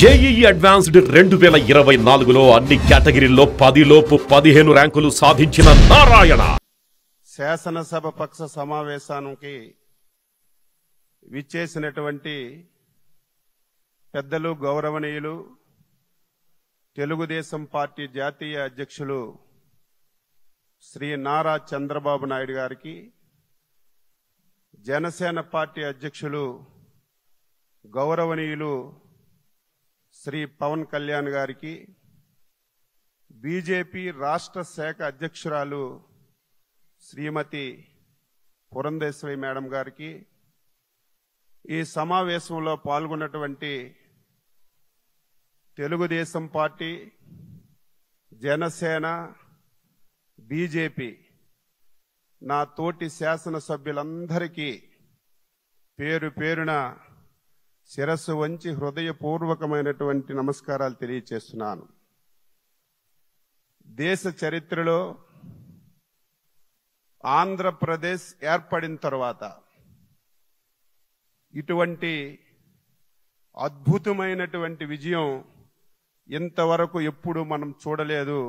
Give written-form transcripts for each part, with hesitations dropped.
JEE advanced 2024లో అన్ని కేటగిరీల్లో 10 లోపు 15 ర్యాంకులు సాధించిన నారాయణ శాసనసభ పక్ష సమావేశానికి విచ్చేసినటువంటి పెద్దలు గౌరవనీయులు తెలుగుదేశం పార్టీ జాతీయ అధ్యక్షులు శ్రీ నారా చంద్రబాబు నాయుడు గారికి, జనసేన పార్టీ అధ్యక్షులు గౌరవనీయులు శ్రీ పవన్ కళ్యాణ్ గారికి, బీజేపీ రాష్ట్ర శాఖ అధ్యక్షురాలు శ్రీమతి పురంధేశ్వరి మేడం గారికి, ఈ సమావేశంలో పాల్గొన్నటువంటి తెలుగుదేశం పార్టీ, జనసేన, బీజేపీ నా తోటి శాసనసభ్యులందరికీ పేరు పేరున శిరస్సు వంచి హృదయపూర్వకమైనటువంటి నమస్కారాలు తెలియజేస్తున్నాను. దేశ చరిత్రలో ఆంధ్రప్రదేశ్ ఏర్పడిన తర్వాత ఇటువంటి అద్భుతమైనటువంటి విజయం ఇంతవరకు ఎప్పుడు మనం చూడలేదు.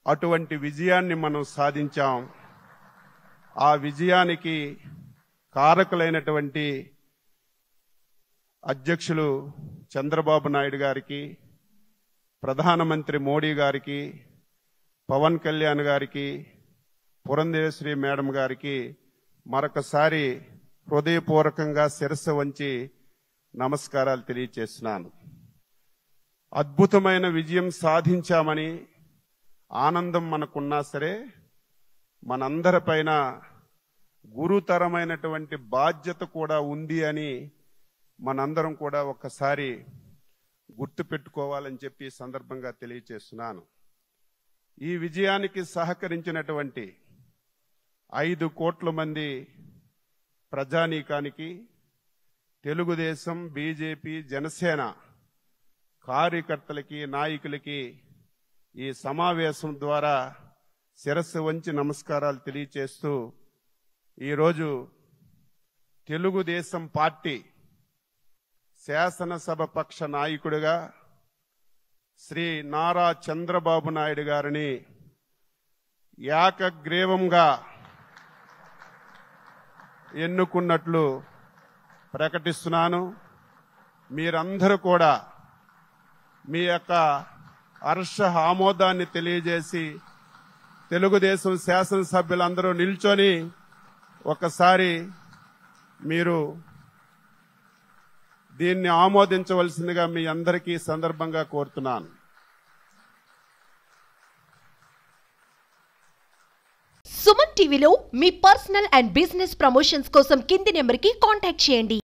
అటువంటి విజయాన్ని మనం సాధించాం. ఆ విజయానికి కారకులైనటువంటి అధ్యక్షులు చంద్రబాబు నాయుడు గారికి, ప్రధానమంత్రి మోడీ గారికి, పవన్ కళ్యాణ్ గారికి, పురంధేశ్వరి మేడం గారికి మరొకసారి హృదయపూర్వకంగా శిరస్సు వంచి నమస్కారాలు తెలియజేస్తున్నాను. అద్భుతమైన విజయం సాధించామని ఆనందం మనకున్నా సరే, మనందరిపైన గురుతరమైనటువంటి బాధ్యత కూడా ఉంది అని మనందరం కూడా ఒక్కసారి గుర్తుపెట్టుకోవాలని చెప్పి ఈ సందర్భంగా తెలియజేస్తున్నాను. ఈ విజయానికి సహకరించినటువంటి 5 కోట్ల మంది ప్రజానీకానికి, తెలుగుదేశం, బీజేపీ, జనసేన కార్యకర్తలకి, నాయకులకి ఈ సమావేశం ద్వారా శిరస్సు వంచి నమస్కారాలు తెలియజేస్తూ, ఈరోజు తెలుగుదేశం పార్టీ శాసనసభ పక్ష నాయకుడిగా శ్రీ నారా చంద్రబాబు నాయుడు గారిని ఏకగ్రీవంగా ఎన్నుకున్నట్లు ప్రకటిస్తున్నాను. మీరందరూ కూడా మీ యొక్క హర్ష ఆమోదాన్ని తెలియజేసి తెలుగుదేశం శాసనసభ్యులందరూ నిల్చొని ఒకసారి మీరు దీన్ని ఆమోదించవలసిందిగా మీ అందరికీ సందర్భంగా కోరుతున్నాను. సుమన్ టీవీలో మీ పర్సనల్ అండ్ బిజినెస్ ప్రమోషన్స్ కోసం కింది నెంబర్కి కాంటాక్ట్ చేయండి.